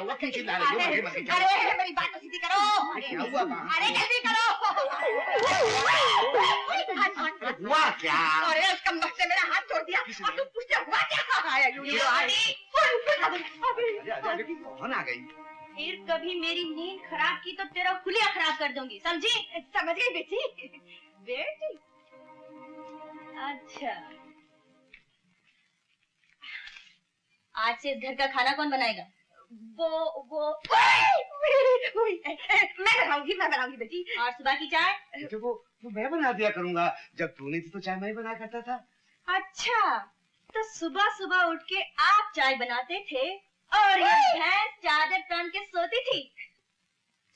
हुआ? क्यों चिल्ला रही हो? अरे मेरी बात तो सीधी करो। क्या हुआ? अरे जल्दी करो। हुआ क्या? अरे उसका मुझ से मेरा हाथ छोड़ दिया और तुम पूछते हुआ क्या? कौन आ गई? फिर कभी मेरी नींद खराब की तो तेरा हुलिया खराब कर दूंगी, समझी? समझ गई बेटी। बेटी अच्छा, आज से इस घर का खाना कौन बनाएगा? वो मैं बनाऊंगी बेटी। और सुबह की चाय? तो वो मैं बना दिया करूंगा। जब तू नहीं थी तो चाय मैं ही बना करता था। अच्छा, तो सुबह सुबह उठ के आप चाय बनाते थे और ये भैंस चादर तान के सोती थी।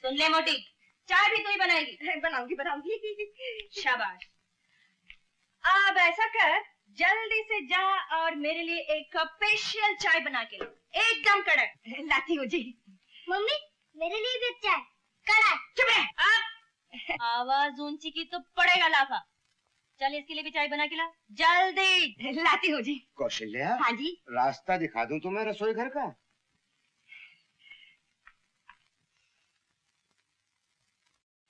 सुन ले मोटी, चाय भी तू ही बनाएगी? बनाऊंगी। शाबाश। अब ऐसा कर, जल्दी से जा और मेरे लिए एक कप स्पेशल चाय बना के ला, एकदम कड़क। लाती हूँ जी। मम्मी मेरे लिए भी चाय कड़क। चुप रह। अब आवाज ऊंची की तो पड़ेगा लाफा। चल इसके लिए भी चाय बना के ला, जल्दी। लाती हूँ जी। कौशल्या। हाँ जी। रास्ता दिखा दूं तुम्हें रसोई घर का?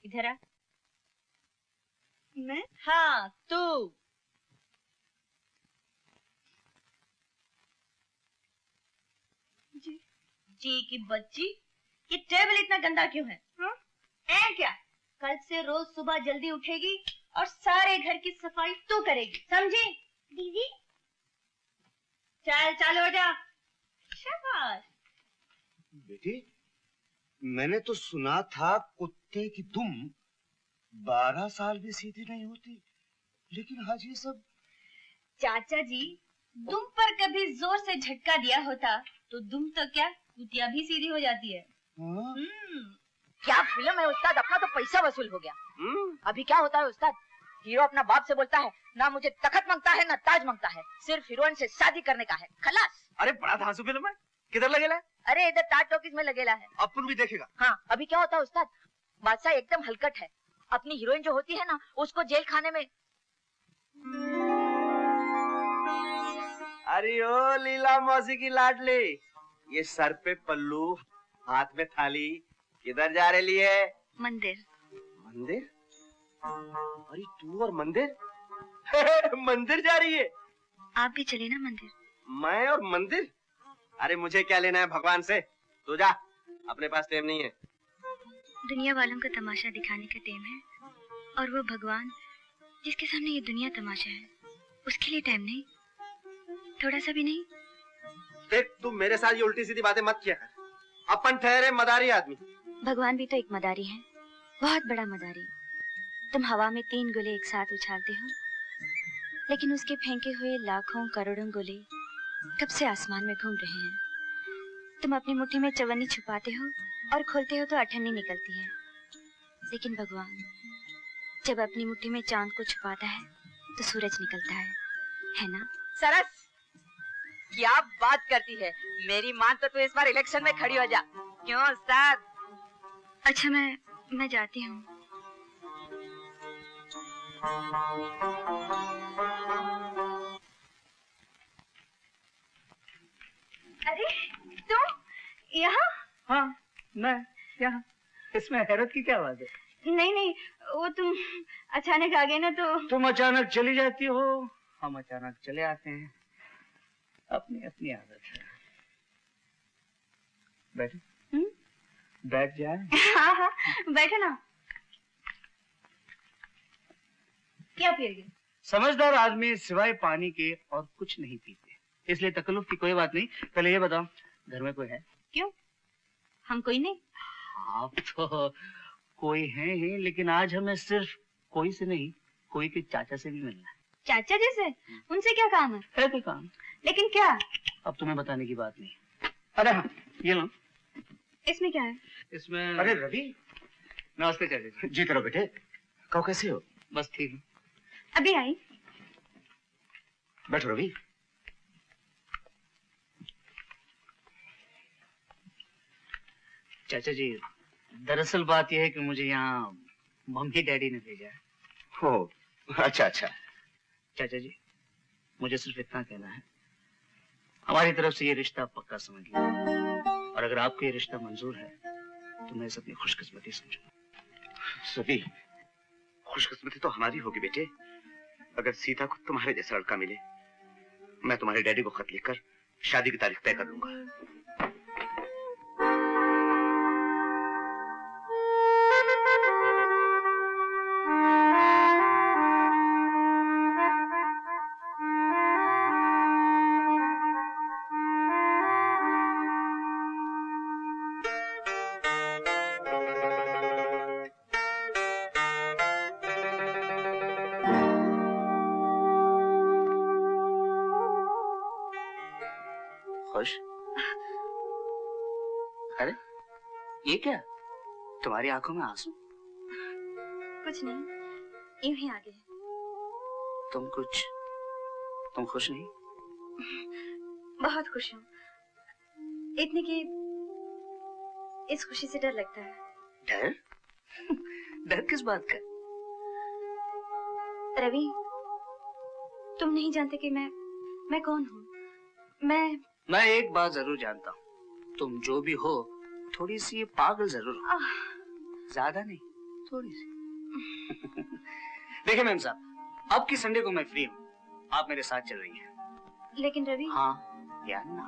इधर आ। मैं? हाँ तू। जी की बच्ची, ये टेबल इतना गंदा क्यों है? ऐ क्या, कल से रोज सुबह जल्दी उठेगी और सारे घर की सफाई तू करेगी, समझी? दीदी चल चालू हो जा। शाबाश। बेटी, मैंने तो सुना था कुत्ते की दुम 12 साल भी सीधी नहीं होती, लेकिन आज ये सब। चाचा जी, दुम पर कभी जोर से झटका दिया होता तो दुम तो क्या, कुतिया भी सीधी हो जाती है। क्या फिल्म है उस्ताद, अपना तो पैसा वसूल हो गया। अभी क्या होता है उस्ताद, हीरो अपना बाप से बोलता है ना मुझे तखत मांगता है ना ताज मांगता है, सिर्फ हीरोइन से शादी करने का है, खलास। अरे बड़ा धांसू फिल्म है, किधर लगेला है? अरे इधर ताज टॉकीज में लगेला है। अपन भी देखेगा। हाँ, अभी क्या होता है उस्ताद, बादशाह एकदम हलकट है, अपनी हीरोइन जो होती है ना उसको जेल खाने में। अरे ओ लीला मौसी की लाडली, ये सर पे पल्लू हाथ में थाली, किधर जा रही है? मंदिर। मंदिर? अरे तू और मंदिर? मंदिर जा रही है? आप भी चले ना मंदिर। मैं और मंदिर? अरे मुझे क्या लेना है भगवान से, तू जा, अपने पास टाइम नहीं है। दुनिया वालों का तमाशा दिखाने का टाइम है, और वो भगवान जिसके सामने ये दुनिया तमाशा है, उसके लिए टाइम नहीं, थोड़ा सा भी नहीं। देख, तू मेरे साथ ये उल्टी सीधी बातें मत किया कर, अपन ठहरे मदारी आदमी। भगवान भी तो एक मदारी है, बहुत बड़ा मदारी। तुम हवा में 3 गोले एक साथ उछालते हो, लेकिन उसके फेंके हुए लाखों करोड़ों गोले कब से आसमान में घूम रहे हैं। तुम अपनी मुट्ठी में चवन्नी छुपाते हो और खोलते हो तो अठन्नी निकलती है, लेकिन भगवान जब अपनी मुट्ठी में चांद को छुपाता है तो सूरज निकलता है ना? सरस, क्या बात करती है, मेरी मान तो तू इस बार इलेक्शन में खड़ी हो जा। क्यों उस्ताद? अच्छा मैं जाती हूँ। अरे तुम यहाँ? हाँ, मैं यहाँ। इसमें हैरत की क्या बात है? नहीं, वो तुम अचानक आ गए ना तो। तुम अचानक चली जाती हो, हम अचानक चले आते हैं, अपनी अपनी आदत है। बैठो। बैठ जाए। हाँ, बैठो ना। क्या पियोगे? समझदार आदमी सिवाय पानी के और कुछ नहीं पीते, इसलिए तकल्लुफ की कोई बात नहीं। पहले ये बताओ, घर में कोई है? क्यों, हम कोई नहीं? आप तो कोई है ही, लेकिन आज हमें सिर्फ कोई से नहीं, कोई के चाचा से भी मिलना है। चाचा जी से? उनसे क्या काम है? है कोई काम, लेकिन क्या? अब तुम्हें बताने की बात नहीं। अरे हाँ, ये लो। इसमें क्या है? इसमें। अरे रवि। नमस्ते चाचा जी। जीते रहो बेटे। कहो कैसे हो? बस ठीक हूँ। अभी आई। बैठो रवि। चाचा जी, दरअसल बात यह है कि मुझे यहाँ मम्मी डैडी ने भेजा है। हो, अच्छा। चाचा जी, मुझे सिर्फ इतना कहना है, हमारी तरफ से ये रिश्ता पक्का समझ लो, और अगर आपको ये रिश्ता मंजूर है तो मैं इसे अपनी खुशकिस्मती समझूंगा। सभी खुशकिस्मती तो हमारी होगी बेटे, अगर सीता को तुम्हारे जैसा लड़का मिले। मैं तुम्हारे डैडी को खत लिखकर शादी की तारीख तय कर लूंगा। खुश? अरे ये क्या, तुम्हारी आंखों में आंसू? कुछ नहीं, यूं ही आ गए। तुम खुश नहीं? बहुत खुश हूँ, इतने कि इस खुशी से डर लगता है। डर? डर किस बात का? रवि, तुम नहीं जानते कि मैं कौन हूँ। मैं एक बात जरूर जानता हूँ, तुम जो भी हो थोड़ी सी पागल जरूर हो। ज्यादा नहीं, थोड़ी सी। देखिए मैम साहब, अब की संडे को मैं फ्री हूँ, आप मेरे साथ चल रही हैं। लेकिन रवि। हाँ या ना?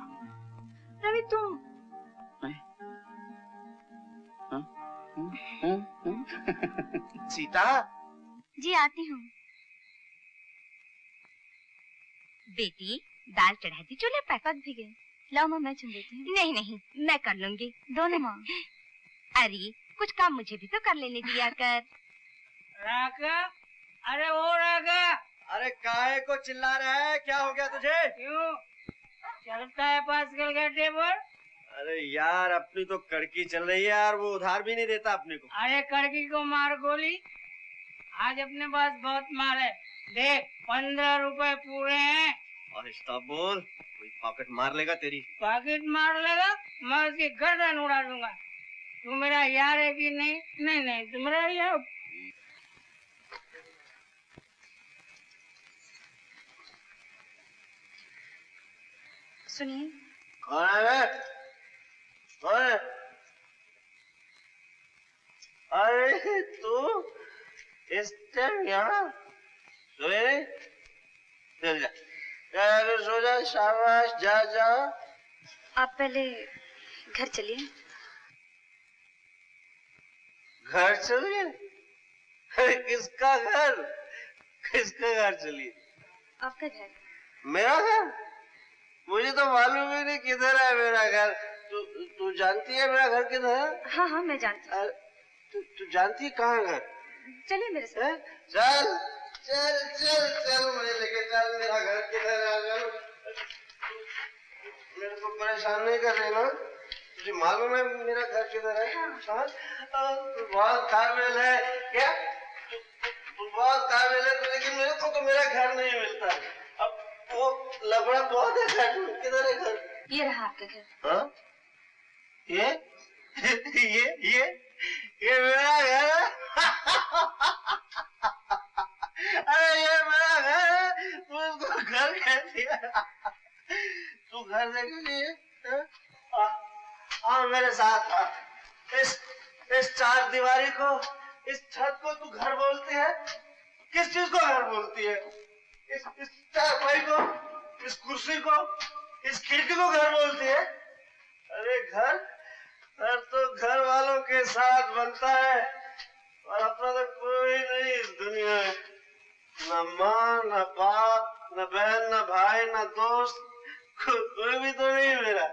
रवि तुम। सीता। जी आती हूँ। बेटी दाल चढ़ा दी चूल्हे पर। पक भी गए। लाओ माँ, मैं चुन देती हूँ। नहीं नहीं, मैं कर लूंगी। दोनों माँ। अरे कुछ काम मुझे भी तो कर लेने दिया कर। राका, अरे ओ राका। अरे काहे को चिल्ला रहा है, क्या हो गया तुझे? क्यों चलता है पास्कल का टेबल? अरे यार अपनी तो कड़की चल रही है यार, वो उधार भी नहीं देता अपने को। अरे कड़की को मार गोली, आज अपने पास बहुत माल है। देख 15 रुपए पूरे हैं। आहिस्ता बोल, कोई पॉकेट मार लेगा तेरी। पॉकेट मार लेगा, मैं उसकी गर्दन उड़ा दूंगा। तू मेरा यार है कि नहीं? नहीं नहीं, तू मेरा यार। सुनिए। कौन है? कौन है? अरे तू इस टाइम यहाँ सोए? चल जा, अरे सो जा, शाबाश, जा जा। आप पहले घर चलिए। घर चलिए? अरे किसका घर? किसका घर चलिए? आपका घर। मेरा घर? मुझे तो मालूम ही नहीं किधर है मेरा घर। तू जानती है मेरा घर किधर है? हाँ हाँ मैं जानती हूँ। तू जानती है कहाँ घर? चलिए मेरे साथ। चल चल चल चल, मुझे लेके चल, मेरा घर किधर है? मेरे को परेशान नहीं कर रही ना? तुझे मालूम है मेरा घर किधर है? हाँ? तू बहुत काबिल है क्या? तू बहुत काबिल है, लेकिन मेरे को तो मेरा घर नहीं मिलता। अब वो लफड़ा बहुत है। घर किधर है? घर ये रहा आपका घर। हाँ? ये मेरा घर है। अरे ये मेरा घर है, तू इसको घर कह दिया। तू घर देखेगी? आ मेरे साथ आ। इस चार दीवारी को, इस छत को तू घर बोलती है? किस चीज को घर बोलती है? इस चारपाई को, इस कुर्सी को, इस खिड़की को घर बोलती है? अरे घर तो घर वालों के साथ बनता है, और अपना तो कोई नहीं इस दुनिया में। न माँ, न बाप, न बहन, न भाई, न दोस्त, कोई भी तो नहीं मेरा।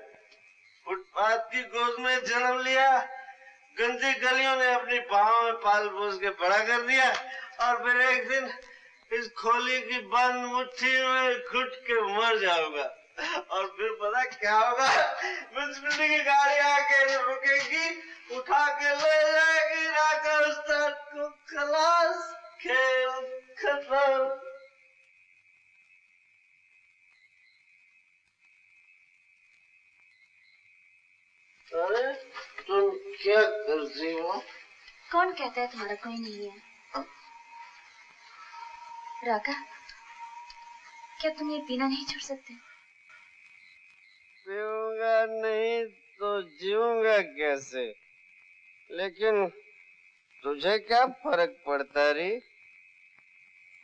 फुटपाथ की गोद में जन्म लिया, गंदी गलियों ने अपनी बाहों में पाल पोस के बड़ा कर दिया, और फिर एक दिन इस खोली की बंद मुट्ठी में घुट के मर जाऊंगा। और फिर पता क्या होगा? म्युनिसिपैलिटी की गाड़ी आके रुकेगी, उठा के ले जाएगी, राकर उस्ताद को खलास, खेल खत्म। अरे तुम क्या करती हो? कौन कहता है तुम्हारा कोई नहीं है? राका, क्या तुम ये पीना नहीं छोड़ सकते? पीऊंगा नहीं तो जीऊंगा कैसे? लेकिन तुझे क्या फर्क पड़ता री?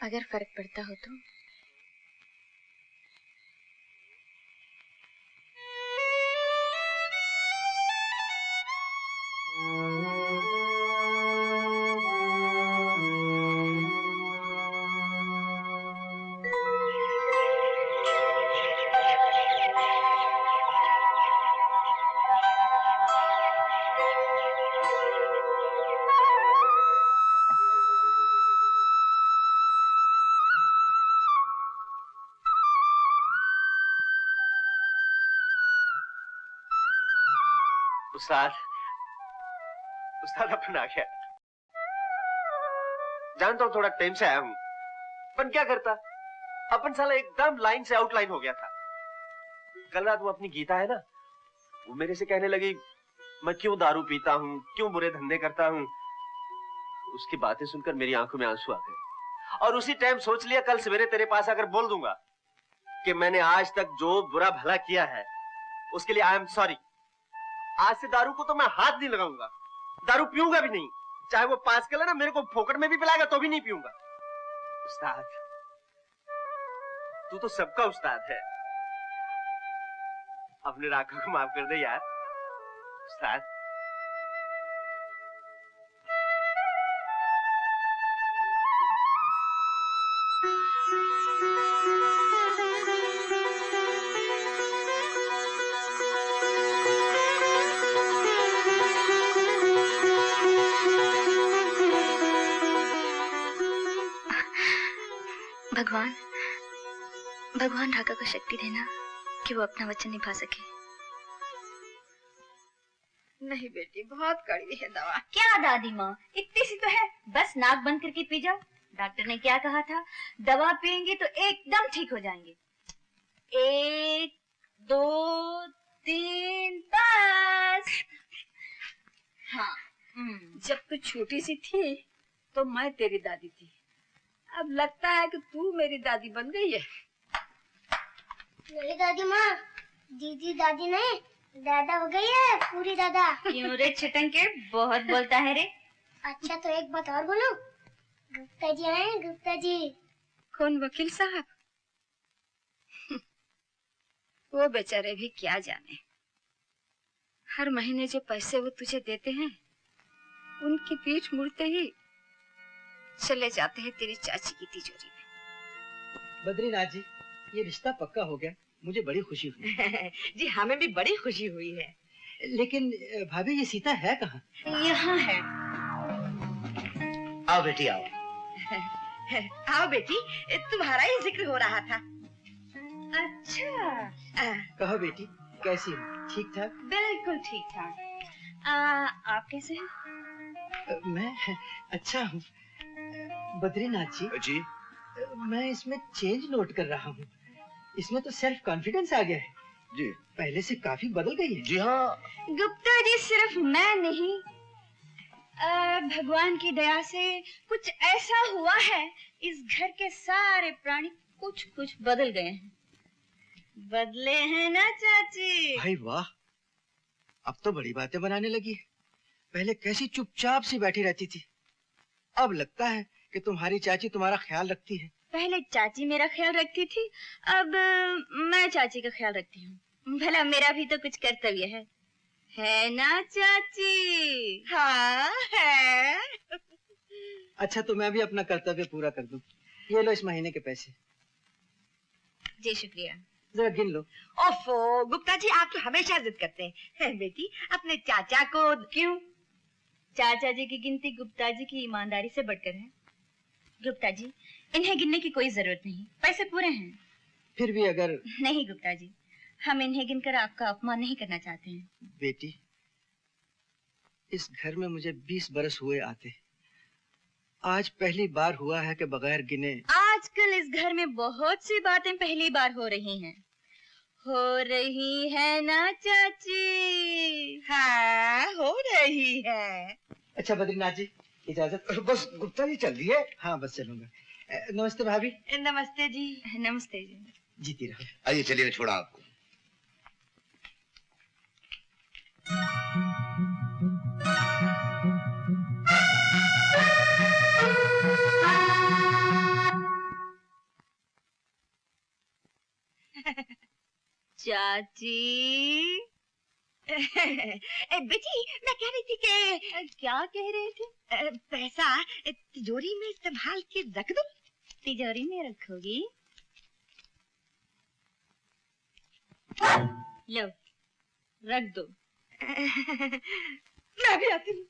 अगर फर्क पड़ता हो तो उस्ताद, उस्ताद अपन आ गया। जानता हूँ थोड़ा टाइम से आया हूँ, पर क्या करता, अपन साला एकदम लाइन से आउटलाइन हो गया था। कल रात वो अपनी गीता है ना, वो मेरे से कहने लगी मैं क्यों दारू पीता हूँ, क्यों बुरे धंधे करता हूँ। उसकी बातें सुनकर मेरी आंखों में आंसू आ गए और उसी टाइम सोच लिया कल सवेरे तेरे पास आकर बोल दूंगा कि मैंने आज तक जो बुरा भला किया है उसके लिए आई एम सॉरी। आज से दारू को तो मैं हाथ नहीं लगाऊंगा, दारू पीऊंगा भी नहीं, चाहे वो 5 किलो ना मेरे को फोकट में भी पिलाएगा तो भी नहीं पीऊंगा। उस्ताद, तू तो सबका उस्ताद है, अपने राखा को माफ कर दे यार। उस्ताद, भगवान राका को शक्ति देना कि वो अपना वचन निभा सके। नहीं बेटी, बहुत कड़वी है दवा। क्या दादी माँ, इतनी सी तो है, बस नाक बंद करके पी जाओ। डॉक्टर ने क्या कहा था, दवा पियेंगे तो एकदम ठीक हो जाएंगे। 1 2 3 बस। हाँ। जब तू छोटी सी थी तो मैं तेरी दादी थी, अब लगता है कि तू मेरी दादी बन गई है। मेरी दादी माँ दीदी दादी नहीं दादा हो गई है, पूरी दादा। क्यों रे छिटंके, बहुत बोलता है रे। अच्छा तो एक बात और बोलूं, गुप्ता जी आए, गुप्ता जी। कौन, वकील साहब? वो बेचारे भी क्या जाने, हर महीने जो पैसे वो तुझे देते हैं उनकी पीठ मुड़ते ही चले जाते हैं तेरी चाची की तिजोरी में। बद्रीनाथ जी, ये रिश्ता पक्का हो गया, मुझे बड़ी खुशी हुई। जी हमें भी बड़ी खुशी हुई है। लेकिन भाभी ये सीता है कहाँ? यहाँ है। आओ बेटी आओ। आओ बेटी, तुम्हारा ही जिक्र हो रहा था। अच्छा, कहो बेटी, कैसी हो? ठीक ठाक? बिल्कुल ठीक ठाक। आप कैसे हैं? मैं अच्छा हूँ। बद्रीनाथ जी, मैं इसमें चेंज नोट कर रहा हूँ। इसमें तो सेल्फ कॉन्फिडेंस आ गया है जी, पहले से काफी बदल गई है। जी हाँ। गुप्ता जी, सिर्फ मैं नहीं, भगवान की दया से कुछ ऐसा हुआ है, इस घर के सारे प्राणी कुछ कुछ बदल गए हैं। बदले हैं ना चाची? भाई वाह, अब तो बड़ी बातें बनाने लगी है। पहले कैसी चुपचाप सी बैठी रहती थी, अब लगता है कि तुम्हारी चाची तुम्हारा ख्याल रखती है। पहले चाची मेरा ख्याल रखती थी, अब मैं चाची का ख्याल रखती हूँ। भला मेरा भी तो कुछ कर्तव्य है ना चाची? हाँ है। अच्छा तो मैं भी अपना कर्तव्य पूरा कर दूं। ये लो इस महीने के पैसे। जी शुक्रिया। जरा गिन लो। ओफो गुप्ता जी, आप तो हमेशा जिद करते हैं। बेटी अपने चाचा को क्यों? चाचा जी की गिनती गुप्ता जी की ईमानदारी से बढ़कर है। गुप्ता जी, इन्हें गिनने की कोई जरूरत नहीं, पैसे पूरे हैं। फिर भी अगर नहीं गुप्ता जी, हम इन्हें गिनकर आपका अपमान नहीं करना चाहते हैं। बेटी, इस घर में मुझे 20 बरस हुए आते, आज पहली बार हुआ है कि बगैर गिने। आजकल इस घर में बहुत सी बातें पहली बार हो रही हैं। हो रही है ना चाची? हाँ हो रही है। अच्छा बद्रीनाथ जी, इजाजत। बस गुप्ता जी चल दिए? हाँ बस चलूंगा। नमस्ते भाभी। नमस्ते जी। नमस्ते जी। जीती रहो। आइए चलिए, छोड़ा आपको। चाची बेटी, मैं कह रही थी कि क्या कह रहे थे? पैसा तिजोरी में संभाल के रख दो। तिजोरी में रखोगी? लो रख दो। मैं भी आती हूँ।